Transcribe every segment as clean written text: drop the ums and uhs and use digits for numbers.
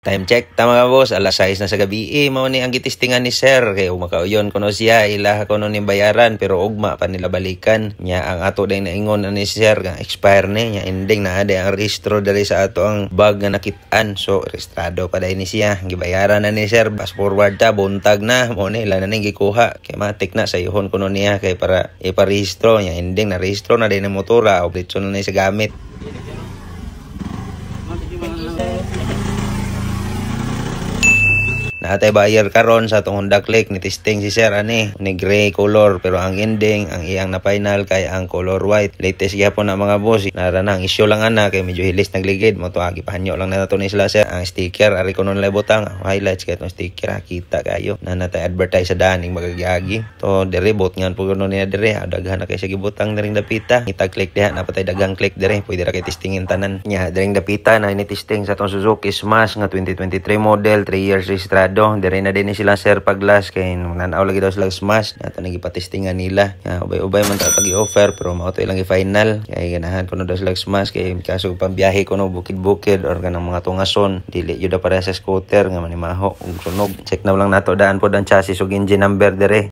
Time check, tama ka boss, alas 6 na sa gabi. Mao ni ang gitistingan ni sir. Kaya umakaoyon ko no siya, ilaha ko no ni bayaran, pero ugma pa nila balikan. Nya ang ato din naingon ni sir, nga expire ni, nya ending na ada ang registro dali sa ato ang bag nga nakitaan. So, registrado pa dahil ni siya. Gibayaran na ni sir, fast forward ta, buntag na. Mo ni, ilan na ning gikuha. Kaya matik na, sa ihon ko no niya, kay para iparehistro. Nya ending na registro na din ang motora. Operation na ni sa gamit. Natay bayar karon sa tong Honda Click ni testing si sir ani ni gray color, pero ang ending ang iyang na final kay ang color white. Latest gyapon na mga boss, nara na ang issue lang ana kay medyo hilis nagligid mo to, agi pahanyo lang na nato ni sila sir. Ang sticker ari kuno nila butang highlights kay tong sticker kita kayo na natay advertise sa daning magagiagi to dire bot ngan puno niya dire daghan na kay sa gibutang diring dapita itag click diha napatay dagang click dire pwede ra kay testingin tanan nya diring dapita na ini testing sa tong Suzuki Smash nga 2023 model, 3 years registrado. Dire na din sila sir paglas kay nanaw lagi daw sila Smash nato nagipatestingan nila. Ubay-ubay man ta pag-i-offer pero mao to ilang i-final kay ganahan ko no daw sila Smash kay kaso pambiyahe ko no bukid-bukid or kanang mga tungason dili yun para sa scooter nga manimaho ug sunog. Check na lang nato daan pod ang chassis ug engine number dire.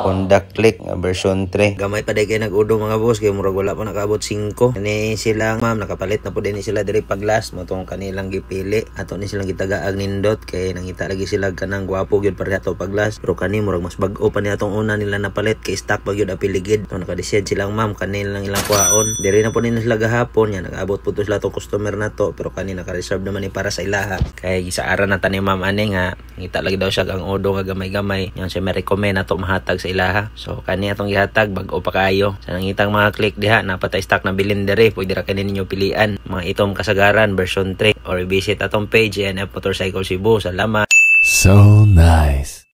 Honda Click version 3. Gamay pa day kay nag-udo mga boss kay murag wala pa nakaabot 5. Kani silang ma'am nakapalit na po din sila diri paglas mo tong kanilang gipili. Ato ni silang gitagaag nindot kay nangita lagi sila kanang gwapo gyud para ato paglas. Pero kani murag mas bag-o pa ni atong una nila napalit kay stock pa gyud apiligid. To naka-decide silang ma'am kanilang ilang kuhaon. Diri na po nila sila gahapon nya nag-abot po to sila to customer nato pero kani naka-reserve naman ni para sa ilaha. Kay gisaaran na tani ma'am ani nga ngita lagi daw siya ang udo nga gamay-gamay. Yan siya ma-recommend ato mahatag sa ilaha. So kani atong gihatag bag-o pa kayo. Sa nangitang mga click diha napatay stock na bilin dere, pwede ra kani ninyo pilian. Mga itom kasagaran version 3 or visit atong page NF Motorcycle Cebu. Salamat. So nice.